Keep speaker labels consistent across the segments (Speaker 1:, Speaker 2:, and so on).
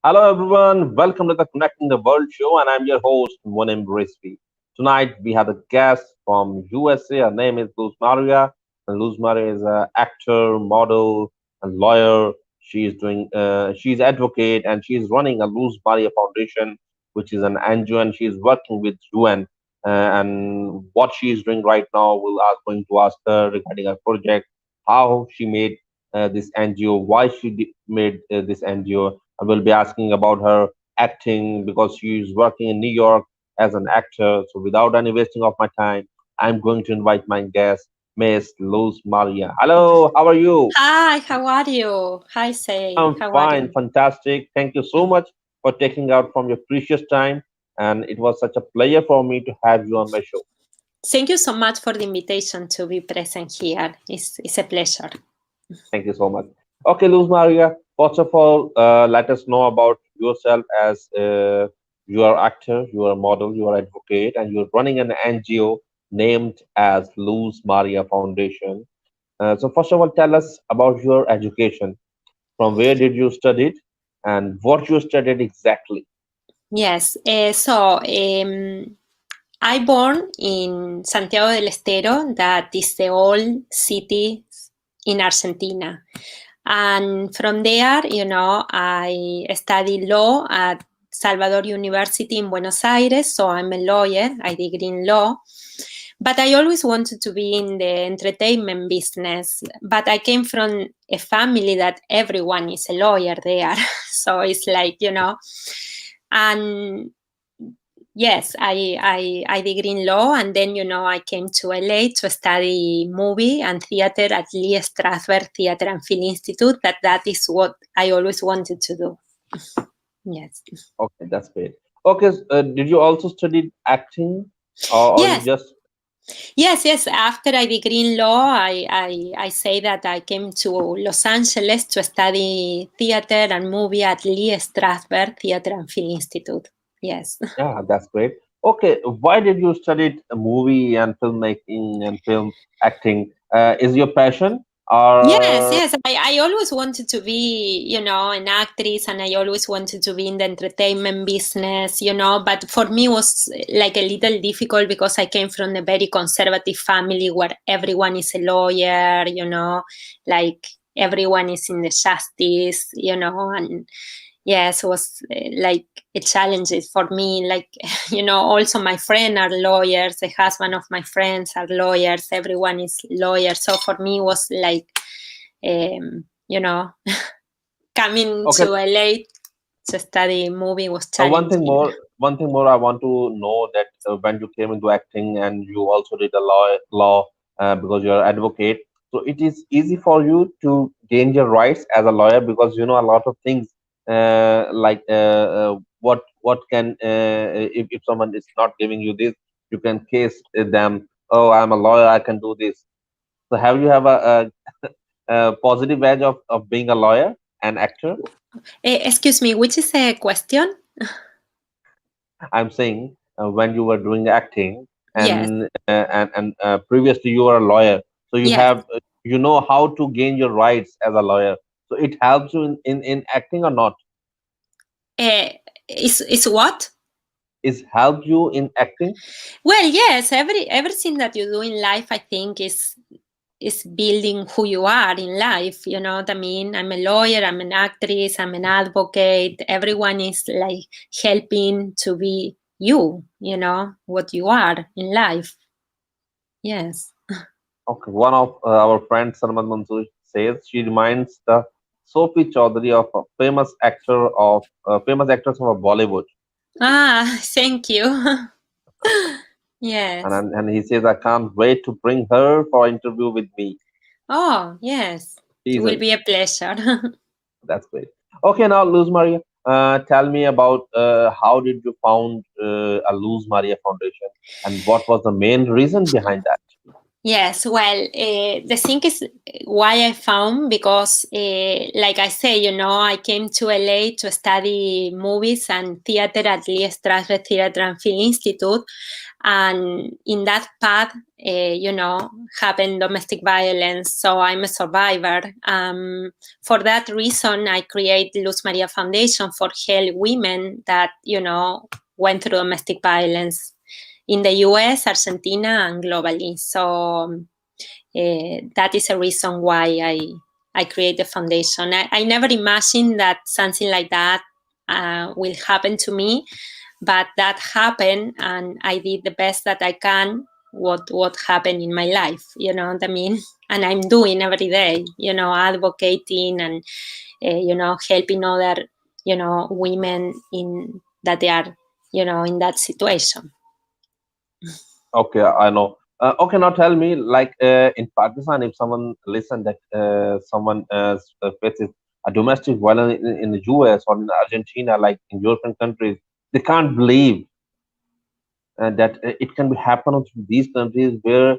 Speaker 1: Hello everyone, welcome to the Connecting the World show, and I'm your host Muniem Rizvi. Tonight we have a guest from USA. Her name is Luz Maria, and Luz Maria is an actor, model, and lawyer. She's advocate, and she's running a Luz Maria Foundation, which is an NGO, and she's working with UN. And what she is doing right now, going to ask her regarding her project, how she made this NGO, why made this NGO. I will be asking about her acting because she is working in New York as an actor. So without any wasting of my time, I'm going to invite my guest, Miss Luz Maria. Hello, how are you?
Speaker 2: Hi, how are you? Hi, Syed.
Speaker 1: I'm
Speaker 2: How are
Speaker 1: fine,
Speaker 2: you?
Speaker 1: fantastic. Thank you so much for taking out from your precious time. And it was such a pleasure for me to have you on my show.
Speaker 2: Thank you so much for the invitation to be present here. It's a pleasure.
Speaker 1: Thank you so much. Okay, Luz Maria, first of all, let us know about yourself as you are actor, you are a model, you are advocate, and you're running an NGO named as Luz Maria Foundation. So first of all, tell us about your education. From where did you study it, and what you studied exactly?
Speaker 2: Yes, I born in Santiago del Estero, that is the old city in Argentina. And from there, I studied law at Salvador University in Buenos Aires. So I'm a lawyer, I degree in law. But I always wanted to be in the entertainment business. But I came from a family that everyone is a lawyer there. So it's like, and yes, I degree in law, and then I came to LA to study movie and theater at Lee Strasberg Theater and Film Institute. That is what I always wanted to do. Yes.
Speaker 1: Okay, that's great. Okay, did you also study acting, or you
Speaker 2: Yes.
Speaker 1: just
Speaker 2: Yes. After I degree in law, I say that I came to Los Angeles to study theater and movie at Lee Strasberg Theater and Film Institute. Yes.
Speaker 1: Yeah, that's great. Okay, why did you study movie and filmmaking and film acting? Is your passion
Speaker 2: Yes,
Speaker 1: or
Speaker 2: yes. I always wanted to be, an actress, and I always wanted to be in the entertainment business, but for me it was like a little difficult because I came from a very conservative family where everyone is a lawyer, like everyone is in the justice, and yes, it was like a challenge for me. Like, also my friends are lawyers, the husband of my friends are lawyers, everyone is lawyers. So for me, it was like, you know, coming
Speaker 1: okay?
Speaker 2: to LA to study movie was
Speaker 1: One thing
Speaker 2: challenging.
Speaker 1: more, I want to know that when you came into acting and you also did a law because you're an advocate, so it is easy for you to gain your rights as a lawyer because you know a lot of things what can if someone is not giving you this, you can case them. Oh, I'm a lawyer, I can do this. So have you have a positive edge of being a lawyer and actor?
Speaker 2: Excuse me, which is a question?
Speaker 1: I'm saying when you were doing acting
Speaker 2: Yes,
Speaker 1: and previously you were a lawyer, so you
Speaker 2: yes.
Speaker 1: have you know how to gain your rights as a lawyer. So it helps you in acting or not?
Speaker 2: Uh, is what?
Speaker 1: Is help you in acting?
Speaker 2: Well, yes. Everything that you do in life, I think, is building who you are in life. You know what I mean? I'm a lawyer, I'm an actress, I'm an advocate. Everyone is like helping to be you, what you are in life. Yes.
Speaker 1: Okay, one of our friends Sarmad Mansoor says she reminds the Sophie Chaudhary of a famous actress of Bollywood.
Speaker 2: Ah, thank you. Yes.
Speaker 1: And he says I can't wait to bring her for interview with me.
Speaker 2: Oh, yes. It
Speaker 1: She's
Speaker 2: will
Speaker 1: a
Speaker 2: be a pleasure.
Speaker 1: That's great. Okay, now Luz Maria, tell me about how did you found a Luz Maria Foundation and what was the main reason behind that?
Speaker 2: Yes, well, the thing is why I found, because like I say, I came to LA to study movies and theater at Lee Strasberg Theater and Film Institute. And in that path, happened domestic violence. So I'm a survivor. For that reason, I created Luz María Foundation for help women that, went through domestic violence in the US, Argentina, and globally. So that is a reason why I create the foundation. I never imagined that something like that will happen to me, but that happened, and I did the best that I can. What happened in my life, you know what I mean? And I'm doing every day, advocating and helping other, women in that they are, in that situation.
Speaker 1: Okay, I know. Okay, now tell me, like in Pakistan, if someone listen that someone faces a domestic violence in the US or in Argentina, like in European countries, they can't believe that it can be happen in these countries where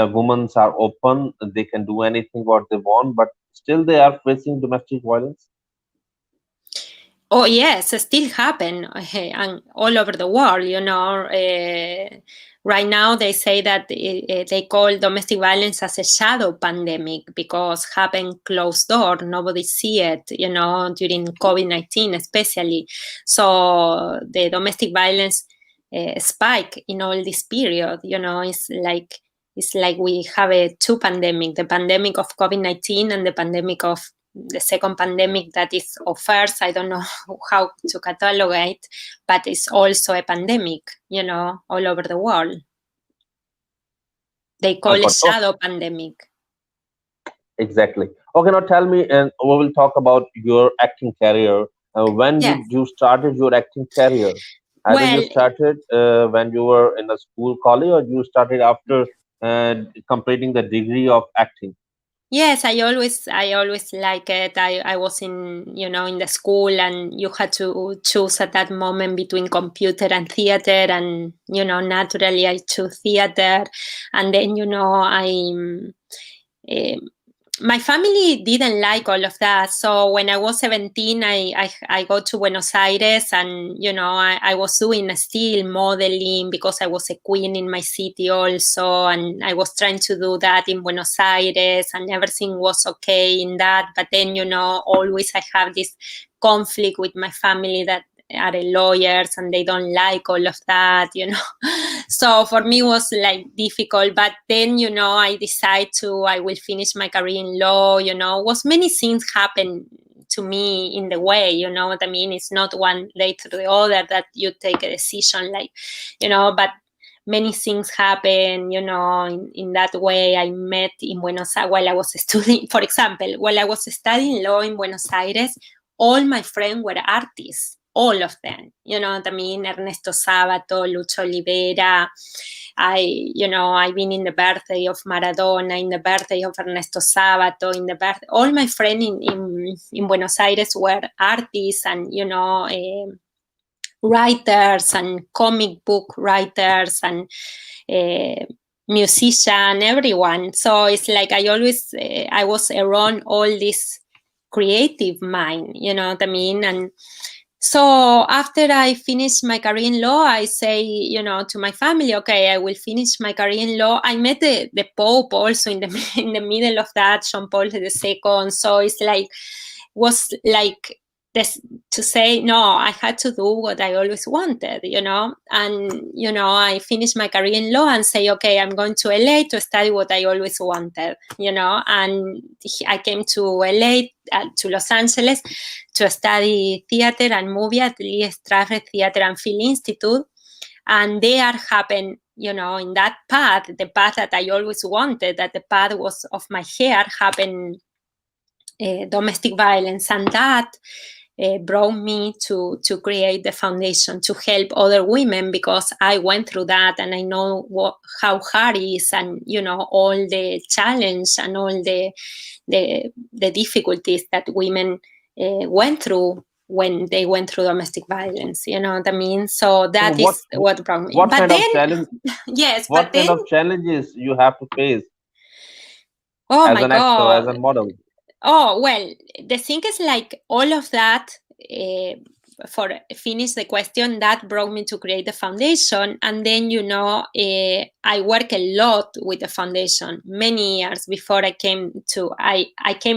Speaker 1: women are open, they can do anything what they want, but still they are facing domestic violence.
Speaker 2: Oh yes, it still happen and all over the world. Right now they say that they call domestic violence as a shadow pandemic because happen closed door, nobody see it. During COVID-19 especially. So the domestic violence spike in all this period. It's like we have a two pandemic: the pandemic of COVID-19 and the pandemic of the second pandemic that is, or first, I don't know how to catalogate, but it's also a pandemic, all over the world. They call it
Speaker 1: Oh,
Speaker 2: shadow pandemic.
Speaker 1: exactly. Okay, now tell me, and we will talk about your acting career. When
Speaker 2: Yes.
Speaker 1: you started your acting career? Either you
Speaker 2: Well,
Speaker 1: started when you were in a school, college, or you started after completing the degree of acting?
Speaker 2: yes, I always like it. I was in the school, and you had to choose at that moment between computer and theater, and naturally I chose theater. And then I my family didn't like all of that. So when I was 17, I go to Buenos Aires, and I was doing still modeling because I was a queen in my city also, and I was trying to do that in Buenos Aires, and everything was okay in that. But then always I have this conflict with my family that are lawyers, and they don't like all of that. So for me it was like difficult, but then I decide I will finish my career in law. Was many things happen to me in the way, you know what I mean? It's not one day to the other that you take a decision, like, but many things happen, in that way. I met in Buenos Aires while I was studying, for example, while I was studying law in Buenos Aires, all my friends were artists, all of them, you know what I mean? Ernesto Sábato, Lucho Olivera. I've been in the birthday of Maradona, in the birthday of Ernesto Sábato, all my friends in Buenos Aires were artists, and, writers and comic book writers and musician, everyone. So it's like I was around all this creative mind, you know what I mean? And so after I finished my career in law, I say, to my family, okay, I will finish my career in law. I met the Pope also in the in the middle of that, John Paul II. So it's like, was like this, to say, no, I had to do what I always wanted, and, I finished my career in law and say, okay, I'm going to LA to study what I always wanted, and I came to LA, to Los Angeles, to study theater and movie at Lee Strasberg Theater and Film Institute. And there happened, in that path, the path that I always wanted, that the path was of my hair, happened domestic violence, and that brought me to create the foundation to help other women, because I went through that, and I know how hard it is, and all the challenge and all the difficulties that women went through when they went through domestic violence. You know what I mean? So that
Speaker 1: So
Speaker 2: is what brought me.
Speaker 1: what
Speaker 2: But
Speaker 1: kind of
Speaker 2: then,
Speaker 1: challenge?
Speaker 2: yes, but
Speaker 1: What kind
Speaker 2: then,
Speaker 1: of challenges you have to face
Speaker 2: oh
Speaker 1: as
Speaker 2: my
Speaker 1: an actor, as
Speaker 2: God.
Speaker 1: a model?
Speaker 2: Oh, well, the thing is, like, all of that, for finish the question, that brought me to create the foundation. And then, I work a lot with the foundation many years before I came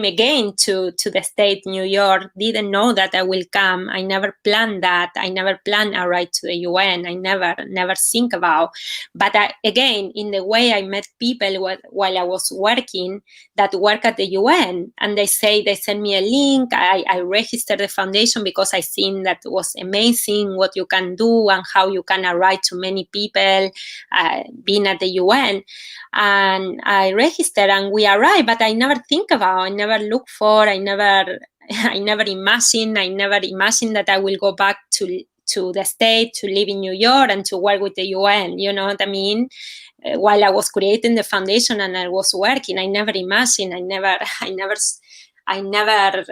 Speaker 2: again to the state, New York. Didn't know that I will come. I never planned that. I never planned a ride to the UN. I never think about. But again, in the way I met people while I was working that work at the UN, and they send me a link. I registered the foundation because I seen that was amazing what you can do and how you can arrive to many people being at the UN. And I registered and we arrived, but I never think about, I never look for, I never imagined that I will go back to the state, to live in New York and to work with the UN. You know what I mean? While I was creating the foundation and I was working, I never imagined, I never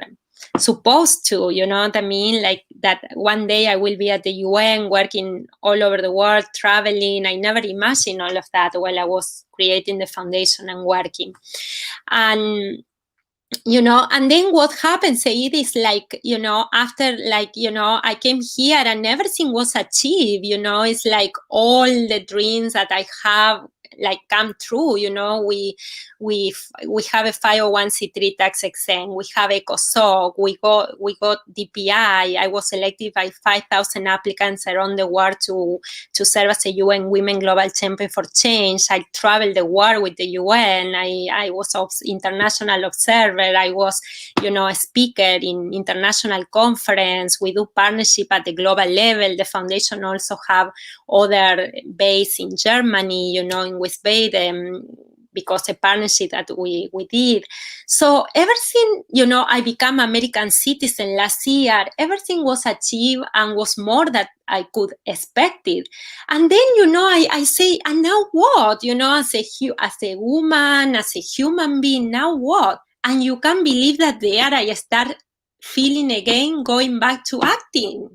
Speaker 2: supposed to, you know what I mean? Like that one day I will be at the UN working all over the world, traveling. I never imagined all of that while I was creating the foundation and working. And and then what happens, Syed, is like, after, like, I came here and everything was achieved, it's like all the dreams that I have like come true. We have a 501c3 tax exempt, we have ECOSOC, we got DPI. I was selected by 5,000 applicants around the world to serve as a UN Women Global Champion for Change. I traveled the world with the UN. I was international observer. I was, a speaker in international conference. We do partnership at the global level. The foundation also have other base in Germany, in Wiesbaden, because a partnership that we did. So everything, I became American citizen last year. Everything was achieved and was more than I could expect it. And then, I say, and now what? As a woman, as a human being, now what? And you can't believe that there I start feeling again, going back to acting.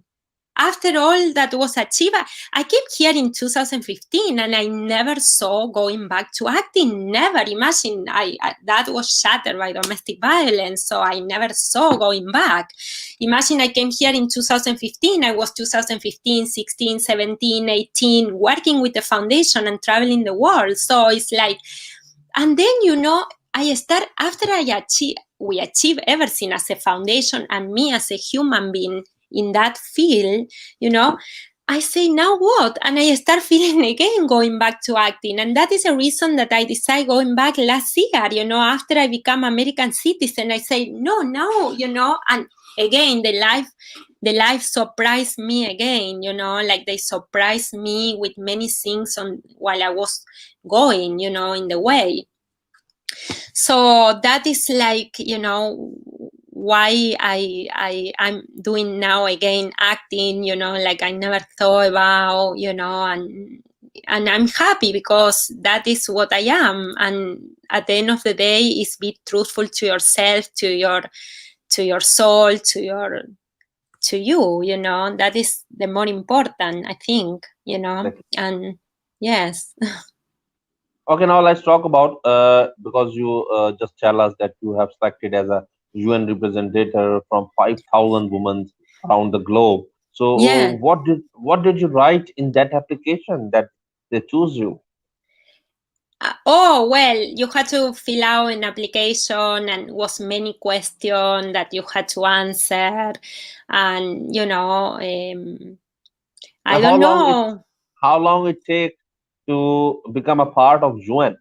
Speaker 2: After all that was achieved, I came here in 2015 and I never saw going back to acting. Never. Imagine, that was shattered by domestic violence, so I never saw going back. Imagine I came here in 2015. I was 2015, 16, 17, 18, working with the foundation and traveling the world. So it's like, and then, I start, after we achieve everything as a foundation and me as a human being in that field, I say, now what? And I start feeling again going back to acting. And that is a reason that I decided going back last year, after I become American citizen. I say, no, and again, the life surprised me again, like they surprised me with many things while I was going, in the way. So that is like, why I'm doing now again acting, like I never thought about, and I'm happy because that is what I am. And at the end of the day, is be truthful to yourself, to your soul, to you, that is the more important, I think, and yes.
Speaker 1: Okay, now let's talk about because you just tell us that you have selected as a UN representative from 5,000 women around the globe. So,
Speaker 2: Yeah.
Speaker 1: what did you write in that application that they choose you?
Speaker 2: Oh, well, you had to fill out an application and was many questions that you had to answer. And, I don't know.
Speaker 1: How long it take to become a part of UN?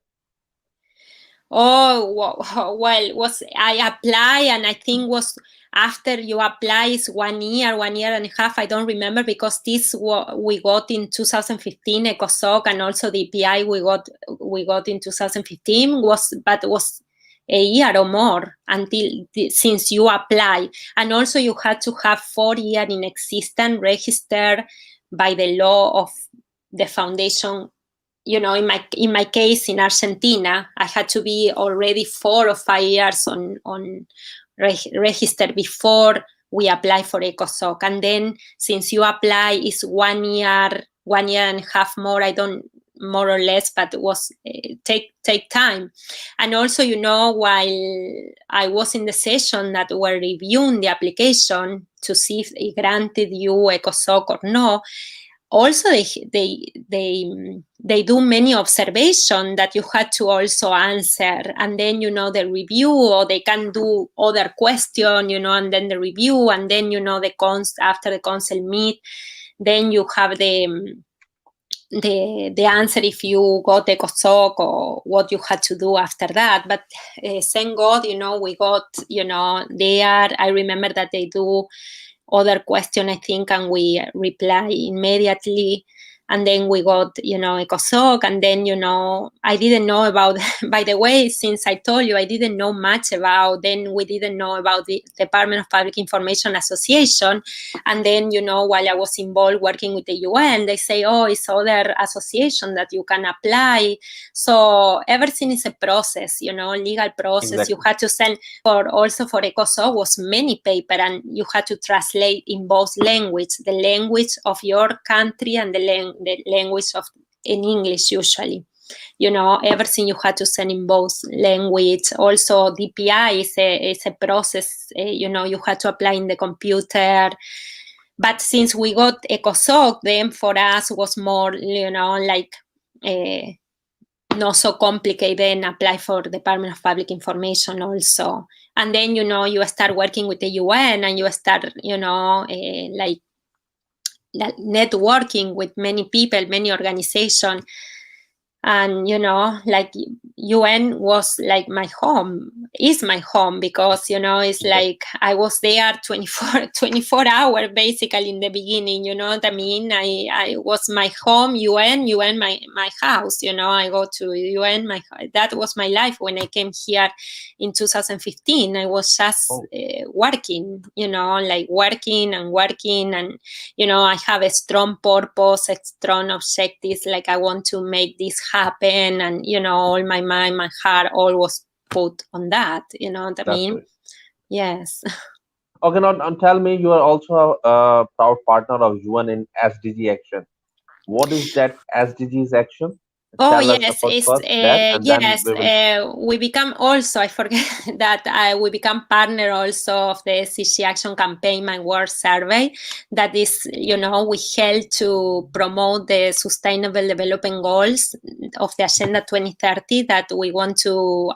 Speaker 2: Oh, well, I apply, and I think was after you apply is 1 year, 1.5 years. I don't remember, because this we got in 2015, ECOSOC, and also the DPI we got in 2015 was a year or more since you apply. And also you had to have 4 years in existence, registered by the law of the foundation. In my case in Argentina, I had to be already 4 or 5 years on registered before we apply for ECOSOC. And then since you apply, it's 1 year, 1.5 years more, I don't, more or less, but it was take time. And also, while I was in the session that were reviewing the application to see if they granted you ECOSOC or no, also they do many observations that you had to also answer, and then the review, or they can do other question, and then the review, and then after the council meet, then you have the answer if you got ECOSOC or what you had to do after that. But thank God, we got there. I remember that they do other question, I think, and we reply immediately. And then we got, ECOSOC, and then, I didn't know about, by the way, since I told you, I didn't know much about, then we didn't know about the Department of Public Information Association. And then, while I was involved working with the UN, they say, oh, it's other association that you can apply. So everything is a process, legal process.
Speaker 1: Exactly.
Speaker 2: You had to send, also for ECOSOC was many paper, and you had to translate in both language, the language of your country and the language of in English usually. Everything you had to send in both language. Also, DPI is a process. You had to apply in the computer. But since we got ECOSOC, then for us was more, not so complicated, and apply for Department of Public Information also. And then, you start working with the UN, and you start, networking with many people, many organizations. And, UN was like my home, is my home, because, it's like I was there 24 hours basically in the beginning, you know what I mean? I was my home, UN, my house, I go to UN, that was my life when I came here in 2015. I was just working, working and, I have a strong purpose, a strong objectives, like I want to make this happen, and all my mind, my heart, all was put on that. You know what I mean?
Speaker 1: Great.
Speaker 2: Yes.
Speaker 1: Okay, now tell me, you are also a proud partner of UN in SDG Action. What is that SDGs Action?
Speaker 2: Oh,
Speaker 1: Tell us
Speaker 2: yes,
Speaker 1: about
Speaker 2: it's,
Speaker 1: first that, and then
Speaker 2: yes,
Speaker 1: we will.
Speaker 2: we become also, I forget that we become partner also of the SDG Action Campaign, my work survey, that is, we help to promote the Sustainable Development Goals of the Agenda 2030, that we want to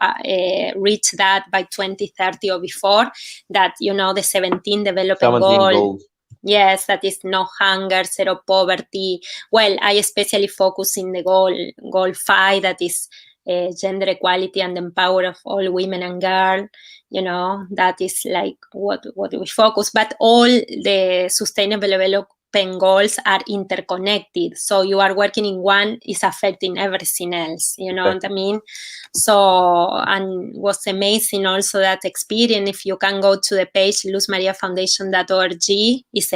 Speaker 2: reach that by 2030 or before, that, the 17 development goals. Yes, that is no hunger, zero poverty. Well, I especially focus in the goal 5, that is gender equality and empower of all women and girls. That is like what we focus. But all the sustainable development goals are interconnected. So you are working in one is affecting everything else. You know what I mean? So, and was amazing also that experience. If you can go to the page luzmariafoundation.org, is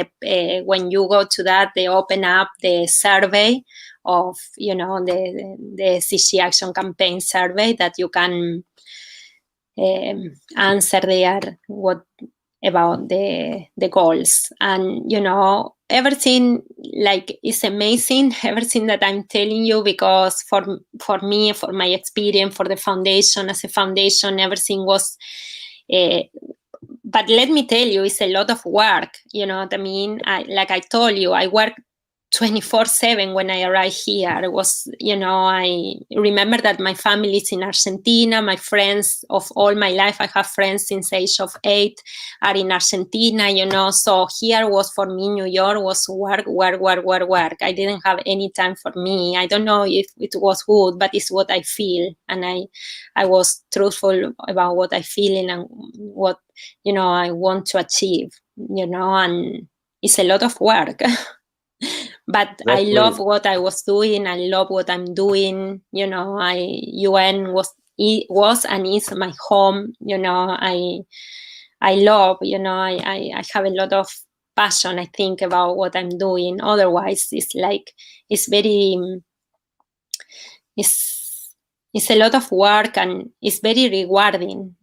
Speaker 2: when you go to that, they open up the survey of, the SDG Action Campaign survey that you can answer there about the goals. And, everything is amazing, everything that I'm telling you, because for me, for my experience, for the foundation, as a foundation, everything was, but let me tell you, it's a lot of work, you know what I mean? Like I told you, I work 24/7 when I arrived here. It was, I remember that my family is in Argentina. My friends of all my life, I have friends since age of 8 are in Argentina, so here was for me, New York was work. I didn't have any time for me. I don't know if it was good, but it's what I feel. And I was truthful about what I feel and what, I want to achieve, and it's a lot of work. But that's I love what I was doing. I love what I'm doing. UN was and is my home. I love, I have a lot of passion, I think, about what I'm doing. Otherwise, it's a lot of work, and it's very rewarding,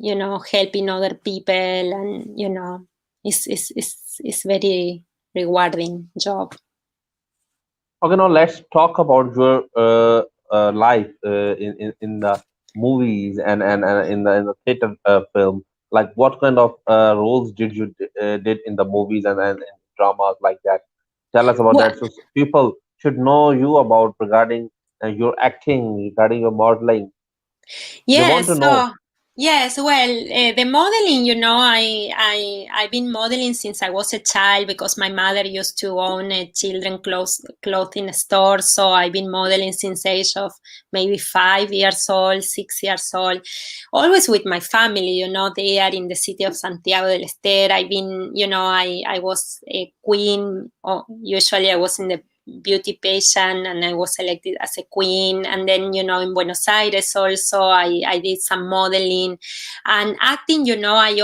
Speaker 2: helping other people, and, is very rewarding job.
Speaker 1: Okay, now let's talk about your life in the movies and in the theater film. Like, what kind of roles did you did in the movies and dramas like that? Tell us about
Speaker 2: Well,
Speaker 1: that, so people should know you about regarding your acting, regarding your modeling. They want to
Speaker 2: yes,
Speaker 1: know.
Speaker 2: so yes, well, the modeling, I've been modeling since I was a child because my mother used to own a children clothing store. So I've been modeling since the age of maybe 5 years old, 6 years old, always with my family. They are in the city of Santiago del Estero. I've been, I was a queen. Or usually I was in the beauty pageant and I was selected as a queen. And then, in Buenos Aires also, I did some modeling and acting. I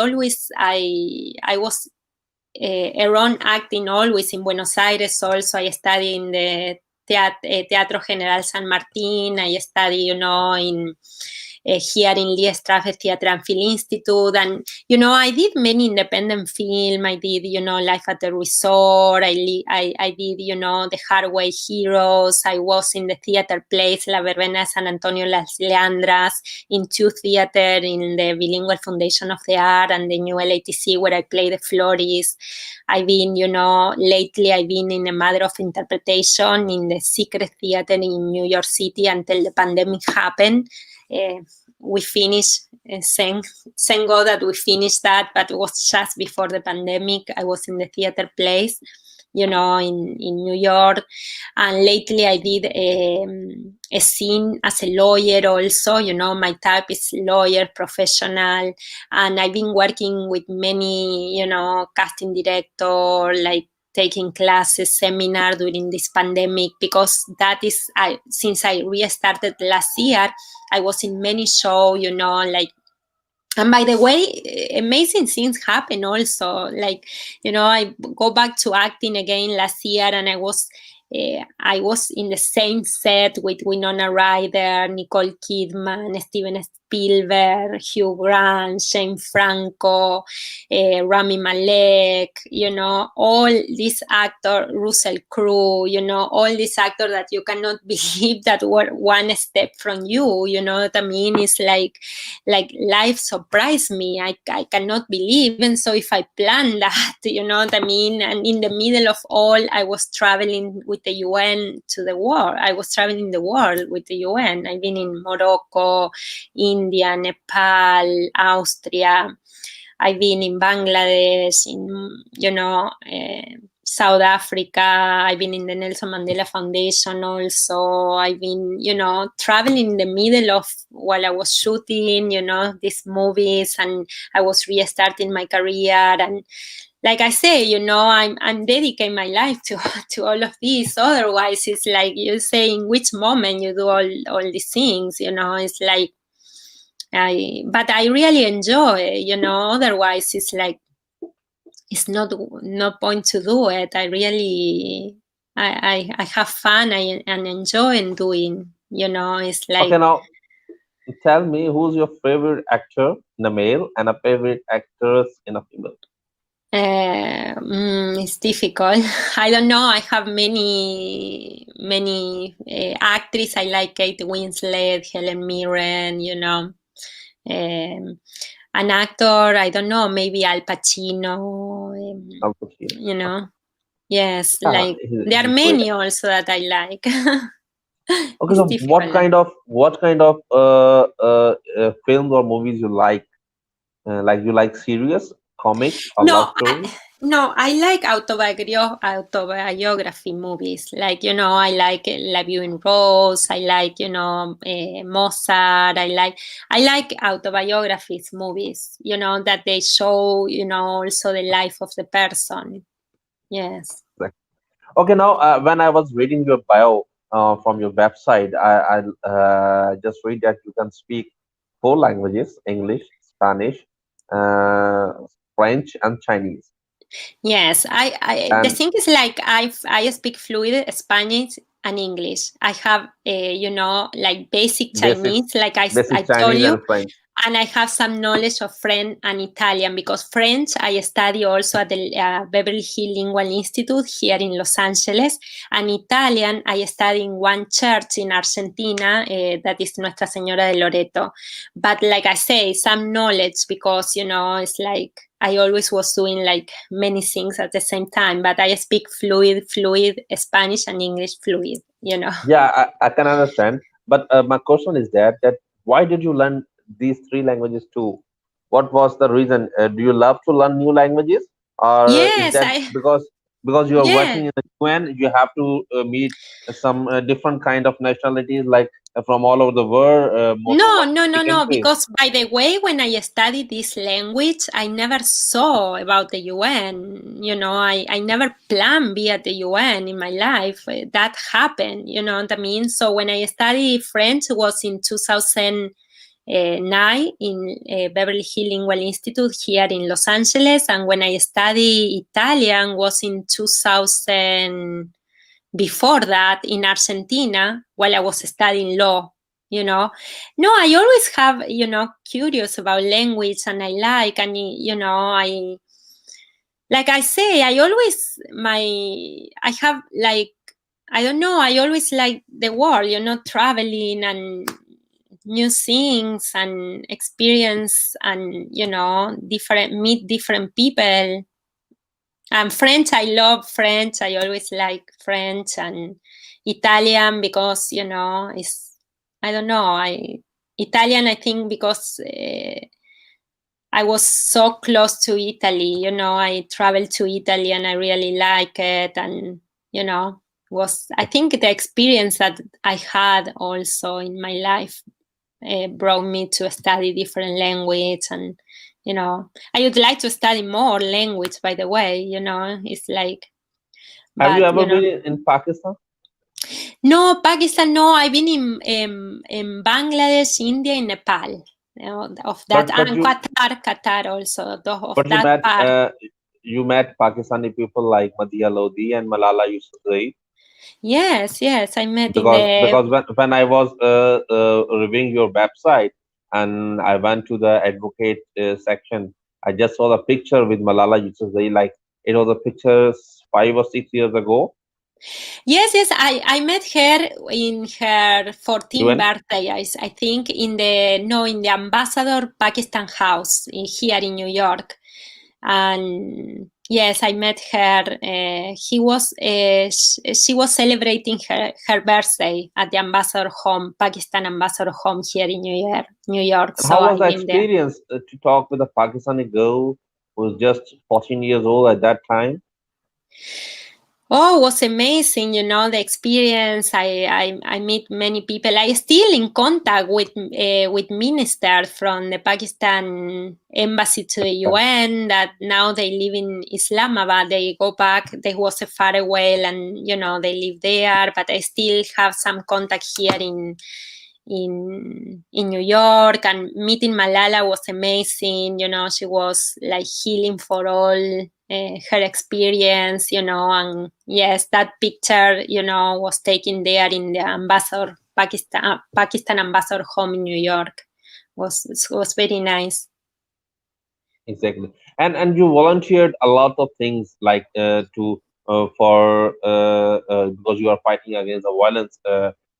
Speaker 2: was around acting always in Buenos Aires also. I studied in the Teatro General San Martin. I studied, in here in Lee Strasberg Theatre and Film Institute. And, I did many independent film. I did, Life at the Resort. I did, The Hardway Heroes. I was in the theater plays La Verbena de San Antonio Las Leandras, in two theater, in the Bilingual Foundation of the Art and the New LATC, where I play the florist. I've been, lately I've been in a matter of interpretation in the Secret Theater in New York City until the pandemic happened. We finished, thank God that we finished that, but it was just before the pandemic. I was in the theater place, in New York. And lately I did a scene as a lawyer also. My type is lawyer, professional. And I've been working with many, casting director, like taking classes, seminar during this pandemic, because that is, since I restarted last year, I was in many shows, and by the way, amazing things happen also. Like, I go back to acting again last year, and I was in the same set with Winona Ryder, Nicole Kidman, Steven Spielberg, Hugh Grant, Jane Franco, Rami Malek, all these actors, Russell Crowe, all these actors that you cannot believe that were one step from you. You know what I mean? It's like life surprised me. I cannot believe. And so if I plan that, you know what I mean? And in the middle of all, I was traveling with the UN to the world. I was traveling the world with the UN. I've been in Morocco, India, Nepal, Austria. I've been in Bangladesh, in, South Africa. I've been in the Nelson Mandela Foundation also. I've been, traveling in the middle of while I was shooting, these movies, and I was restarting my career. And like I say, I'm dedicating my life to all of this. Otherwise, it's like you say, in which moment you do all these things, it's like, but I really enjoy, otherwise it's like, it's no point to do it. I really, I have fun and enjoy in doing, it's
Speaker 1: Okay,
Speaker 2: like,
Speaker 1: now tell me, who's your favorite actor in a male and a favorite actress in a female?
Speaker 2: it's difficult. I don't know. I have many actresses. I like Kate Winslet, Helen Mirren, an actor, I don't know, maybe Al Pacino,
Speaker 1: Also female.
Speaker 2: yes,
Speaker 1: Yeah,
Speaker 2: like there are
Speaker 1: he's great.
Speaker 2: many also that I like.
Speaker 1: Okay,
Speaker 2: It's
Speaker 1: so what
Speaker 2: difficult.
Speaker 1: kind of films or movies you like? Like, you like serious, comic, or love
Speaker 2: No,
Speaker 1: story?
Speaker 2: I like autobiography movies. Like, I like La View in Rose. I like, Mozart. I like autobiographies movies, that they show, also the life of the person. Yes.
Speaker 1: Like, okay, now when I was reading your bio from your website, I just read that you can speak four languages: English, Spanish, uh, French, and Chinese.
Speaker 2: Yes, the
Speaker 1: And
Speaker 2: thing is, like, I speak fluid Spanish and English. I have, like basic
Speaker 1: basic
Speaker 2: Chinese, like I
Speaker 1: basic
Speaker 2: told
Speaker 1: Chinese
Speaker 2: you.
Speaker 1: and French.
Speaker 2: And I have some knowledge of French and Italian, because French I study also at the Beverly Hills Lingual Institute here in Los Angeles, and Italian I study in one church in Argentina that is Nuestra Señora de Loreto. But like I say, some knowledge, because, it's like I always was doing like many things at the same time, but I speak fluid Spanish and English fluid.
Speaker 1: Yeah, I can understand. But my question is that why did you learn these three languages too? What was the reason? Do you love to learn new languages, or is
Speaker 2: Yes,
Speaker 1: that because you are
Speaker 2: yeah.
Speaker 1: working in the UN, you have to meet some different kind of nationalities, like from all over the world, more than
Speaker 2: No,
Speaker 1: 150 countries?
Speaker 2: because by the way, when I studied this language, I never saw about the UN. I never planned be at the UN in my life. That happened, you know what I mean? So when I studied French, it was in 2009 in Beverly Hills Lingual Institute here in Los Angeles. And when I studied Italian was in 2000, before that in Argentina, while I was studying law. No, I always have, curious about language, and I like, and I, like I say, I always, I have like, I don't know, I always like the world, traveling and new things and experience, and meet different people. And French, I love French. I always like French, and Italian, because it's, I don't know, Italian, I think, because I was so close to Italy. I traveled to Italy and I really like it, and was, I think, the experience that I had also in my life brought me to study different language. And I would like to study more language, by the way. It's like,
Speaker 1: Have you
Speaker 2: but
Speaker 1: ever been in Pakistan?
Speaker 2: no, Pakistan, no. I've been in Bangladesh, India, and Nepal. Of that,
Speaker 1: But
Speaker 2: and Qatar also, of
Speaker 1: you
Speaker 2: that
Speaker 1: met
Speaker 2: part.
Speaker 1: you met Pakistani people like Madhya Lodi and Malala Yousafzai.
Speaker 2: Yes, I met in the.
Speaker 1: Because when I was reviewing your website and I went to the advocate section, I just saw the picture with Malala Yousafzai. Like it was a picture 5 or 6 years ago.
Speaker 2: Yes, I met her in her 14th
Speaker 1: UN.
Speaker 2: birthday, I think, in the Ambassador Pakistan House here in New York. And yes, I met her. She was celebrating her birthday at the Ambassador Home, Pakistan Ambassador Home here in New York.
Speaker 1: And
Speaker 2: So
Speaker 1: how was
Speaker 2: I've
Speaker 1: the
Speaker 2: been there.
Speaker 1: experience to talk with a Pakistani girl who was just 14 years old at that time?
Speaker 2: Oh, it was amazing, the experience. I meet many people. I still in contact with ministers from the Pakistan embassy to the UN that now they live in Islamabad. They go back. They was far away, and they live there. But I still have some contact here in New York. And meeting Malala was amazing. She was like healing for all her experience, and yes, that picture, was taken there in the Pakistan Ambassador Home in New York. Was very nice.
Speaker 1: Exactly. And you volunteered a lot of things like to for because you are fighting against the violence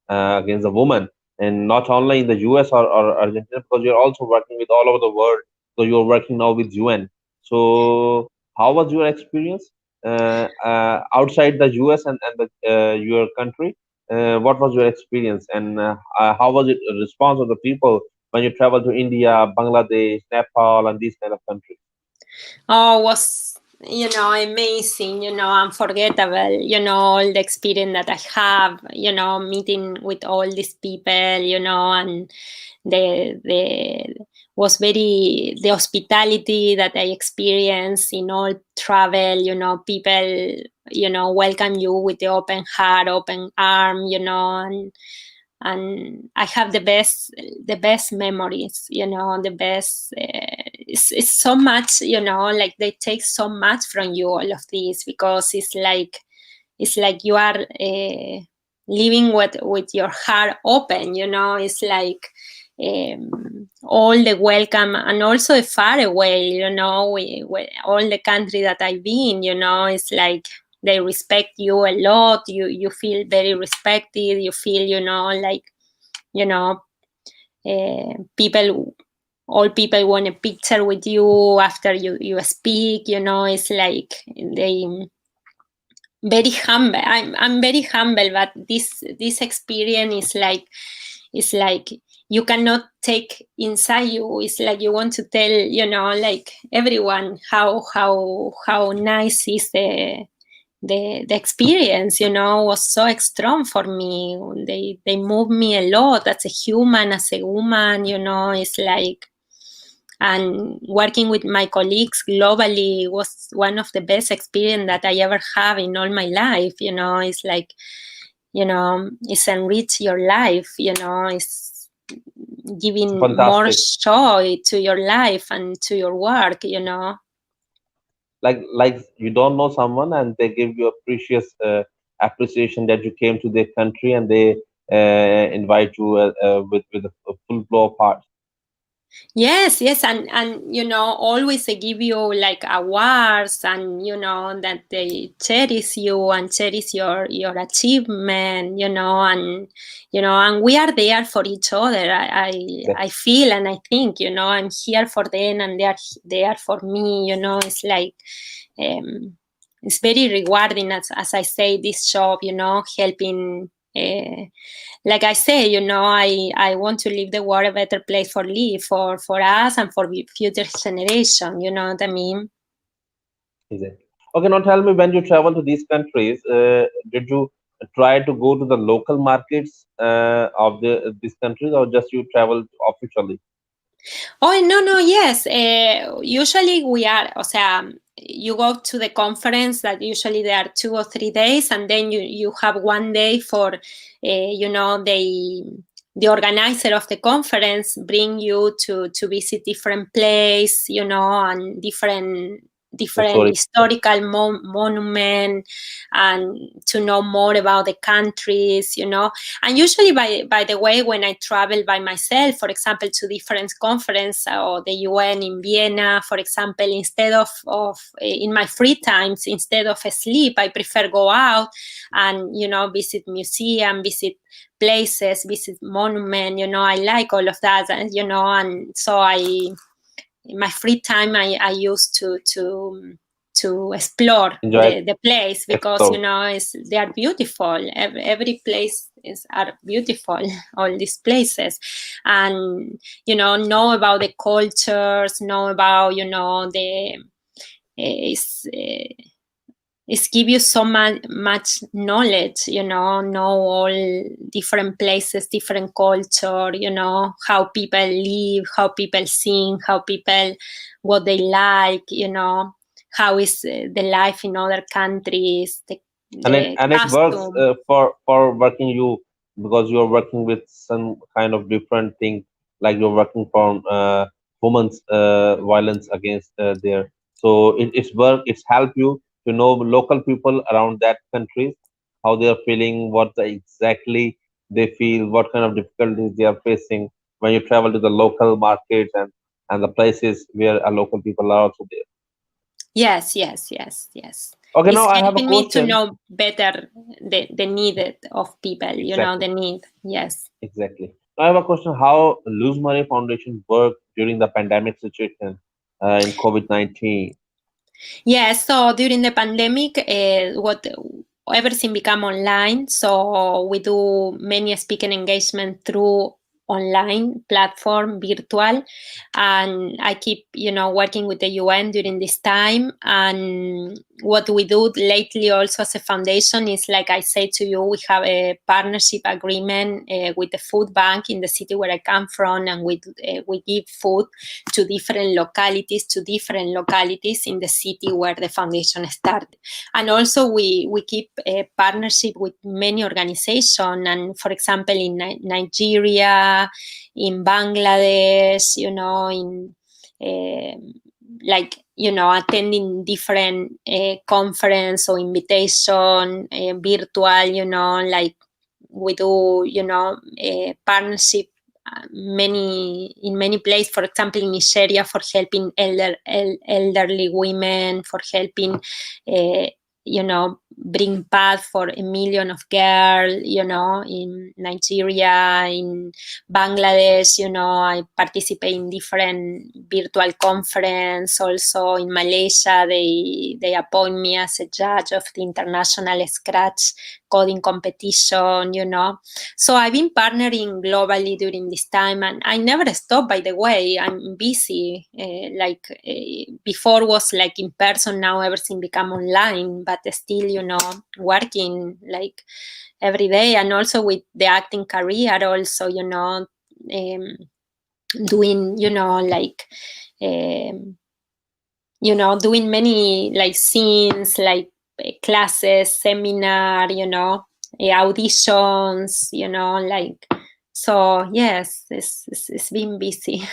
Speaker 1: against the woman, and not only in the US or Argentina, because you're also working with all over the world. So you're working now with UN. So how was your experience outside the US and your country? What was your experience, and how was it the response of the people when you travel to India, Bangladesh, Nepal, and these kind of countries?
Speaker 2: Oh, was amazing, unforgettable, all the experience that I have, meeting with all these people, and the was very the hospitality that I experienced in all travel, people, welcome you with the open heart, open arm, and I have the best memories, the best. It's so much, like they take so much from you, all of this, because it's like you are living with your heart open. It's like all the welcome, and also far away, you know, all the country that I've been, you know, it's like they respect you a lot. You feel very respected. You feel, you know, like, you know, all people want a picture with you after you speak, you know. It's like they very humble. I'm very humble, but this experience is like you cannot take inside you. It's like you want to tell, you know, like everyone how nice is the experience, you know, was so strong for me. They moved me a lot as a human, as a woman, you know. It's like, and working with my colleagues globally was one of the best experience that I ever have in all my life, you know. It's like, you know, it's enrich your life, you know. It's giving more
Speaker 1: Fantastic.
Speaker 2: joy to your life and to your work, you know.
Speaker 1: Like you don't know someone and they give you a precious appreciation that you came to their country, and they invite you with a full blow of heart.
Speaker 2: Yes, yes, and you know, always they give you like awards, and you know that they cherish you and cherish your achievement, you know, and you know, and we are there for each other. I feel and I think, you know, I'm here for them and they are there for me. You know, it's like it's very rewarding, as I say, this job, you know, helping. Like I say, you know, I want to leave the world a better place for us and for future generation. You know what I mean?
Speaker 1: Exactly. Okay, now tell me, when you travel to these countries, did you try to go to the local markets of these countries, or just you travel officially?
Speaker 2: Oh, no, no, yes. Usually we are, o sea, you go to the conference that usually there are 2 or 3 days, and then you have one day for, you know, the organizer of the conference bring you to visit different place, you know, and different
Speaker 1: Sorry.
Speaker 2: historical monument, and to know more about the countries, you know. And usually, by the way, when I travel by myself, for example, to different conference or the UN in Vienna, for example, instead of in my free times, instead of sleep, I prefer go out and, you know, visit museum, visit places, visit monument. You know, I like all of that, and you know, and so in my free time I used to explore
Speaker 1: Enjoy it.
Speaker 2: the place, because you
Speaker 1: Explore.
Speaker 2: know they are beautiful. Every place are beautiful, all these places, and you know about the cultures, know about, you know, the is it's give you so much knowledge, you know all different places, different culture, you know, how people live, how people sing, how people, what they like, you know, how is the life in other countries, the
Speaker 1: And it works
Speaker 2: custom.
Speaker 1: for working you, because you're working with some kind of different thing, like you're working from women's violence against their. So it's work, it's help you to know local people around that countries, how they are feeling, what exactly they feel, what kind of difficulties they are facing when you travel to the local markets and the places where local people are also there.
Speaker 2: Yes, yes, yes, yes.
Speaker 1: Okay, now
Speaker 2: It's
Speaker 1: I have a
Speaker 2: helping me to
Speaker 1: question.
Speaker 2: know better the needed of people, you know,
Speaker 1: Exactly.
Speaker 2: the need. Yes.
Speaker 1: Exactly. Now I have a question: how Luz Maria Foundation worked during the pandemic situation in COVID-19?
Speaker 2: Yes, so during the pandemic, what everything became online. So we do many speaking engagement through online platform, virtual, and I keep, you know, working with the UN during this time. And what we do lately also as a foundation is, like I say to you, we have a partnership agreement with the food bank in the city where I come from, and we give food to different localities in the city where the foundation started. And also we keep a partnership with many organizations, and for example in Nigeria, in Bangladesh, you know, in like, you know, attending different conference or invitation, virtual, you know, like we do, you know, a partnership many places, for example in Nigeria, for helping elderly women, for helping bring path for 1 million of girls, in Nigeria, in Bangladesh, I participate in different virtual conference. Also in Malaysia, they appoint me as a judge of the international Scratch coding competition, So I've been partnering globally during this time, and I never stop, by the way. I'm busy. Before was like in person, now everything become online, but still, working like every day, and also with the acting career also, doing, doing many like scenes, like classes, seminar, auditions, so yes, it's been busy.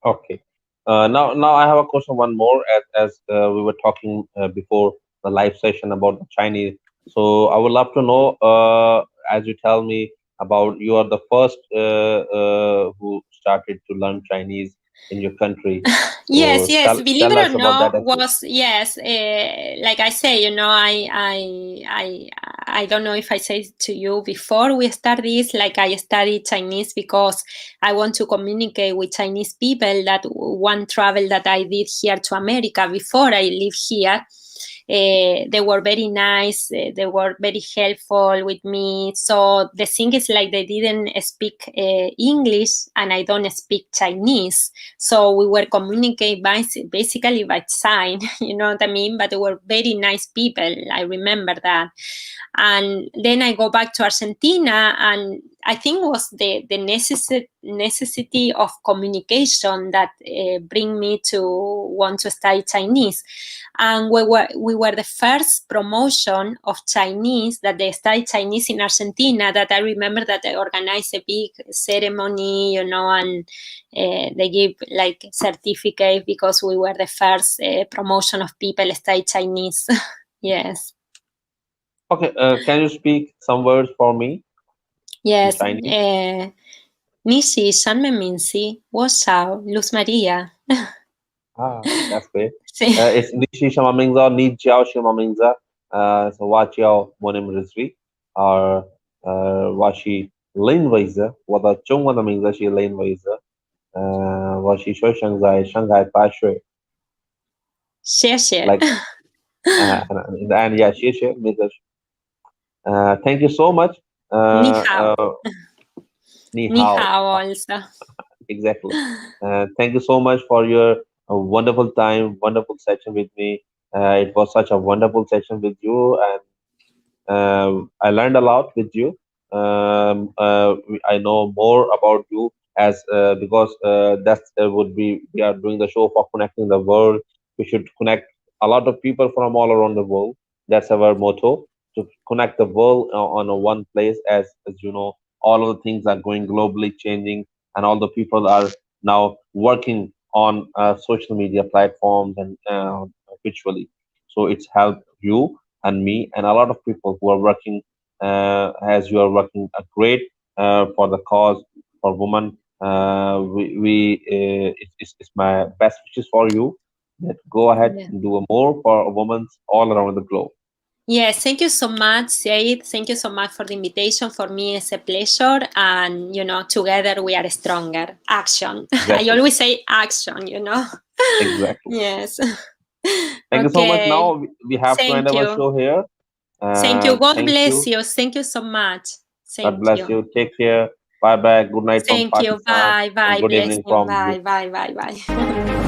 Speaker 1: Okay. Now I have a question, one more, as we were talking before the live session about the Chinese. So I would love to know, as you tell me about, you are the first who started to learn Chinese in your country.
Speaker 2: Yes,
Speaker 1: So
Speaker 2: believe
Speaker 1: tell
Speaker 2: it or
Speaker 1: us about that
Speaker 2: not,
Speaker 1: as well.
Speaker 2: was, yes, like I say, I don't know if I said to you before we start this, like I studied Chinese because I want to communicate with Chinese people. That one travel that I did here to America before I live here, they were very nice, they were very helpful with me. So the thing is, like, they didn't speak English and I don't speak Chinese, so we were communicating basically by sign, you know what I mean? But they were very nice people, I remember that. And then I go back to Argentina, and I think it was the necessity of communication that bring me to want to study Chinese. And we were the first promotion of Chinese that they studied Chinese in Argentina. That I remember that they organized a big ceremony, and they give like certificate because we were the first promotion of people study Chinese. Yes.
Speaker 1: Okay. Can you speak some words for me in
Speaker 2: Yes.
Speaker 1: Chinese?
Speaker 2: 你是什么名字？我叫 Luz Maria.
Speaker 1: That's great.
Speaker 2: Sí.
Speaker 1: It's Nishi Shamamingza, Ni Jiao Shamamingza, so Wachiao Muniem Rizvi, or Washi Lane Weiser, Wada Chung Wana Mingza, she Lane Weiser, Washi Shui Shanghai, Shanghai Pa Shui,
Speaker 2: 谢谢.
Speaker 1: like, and yeah, she, Mingza. Thank you so much.
Speaker 2: 你好.
Speaker 1: Ni
Speaker 2: 你
Speaker 1: hao.
Speaker 2: 好 also.
Speaker 1: Exactly. Thank you so much for your wonderful time, wonderful session with me. It was such a wonderful session with you, and I learned a lot with you. I know more about you, as because that's would be, we are doing the show for connecting the world. We should connect a lot of people from all around the world. That's our motto, to connect the world on a one place. As you know, all of the things are going globally changing, and all the people are now working on social media platforms and virtually. So it's helped you and me and a lot of people who are working, as you are working great for the cause for women. It's my best wishes for you, that go ahead
Speaker 2: Yeah.
Speaker 1: and do more for women all around the globe.
Speaker 2: Yes, thank you so much, Syed. Thank you so much for the invitation. For me, it's a pleasure. And, together we are stronger. Action. I
Speaker 1: Exactly.
Speaker 2: always say action,
Speaker 1: Exactly.
Speaker 2: Yes.
Speaker 1: Thank you so much.
Speaker 2: Okay.
Speaker 1: Now we have to end
Speaker 2: Thank
Speaker 1: our
Speaker 2: you.
Speaker 1: show here.
Speaker 2: Thank you. God
Speaker 1: Thank
Speaker 2: bless
Speaker 1: you.
Speaker 2: you. Thank you so much.
Speaker 1: God
Speaker 2: Thank
Speaker 1: bless
Speaker 2: you.
Speaker 1: you. Take care. Bye bye. Good night from
Speaker 2: Thank you.
Speaker 1: Pakistan,
Speaker 2: Bye.
Speaker 1: and
Speaker 2: Bye.
Speaker 1: good evening
Speaker 2: Blessing.
Speaker 1: from
Speaker 2: Bye.
Speaker 1: you.
Speaker 2: Bye. Bye. Bye.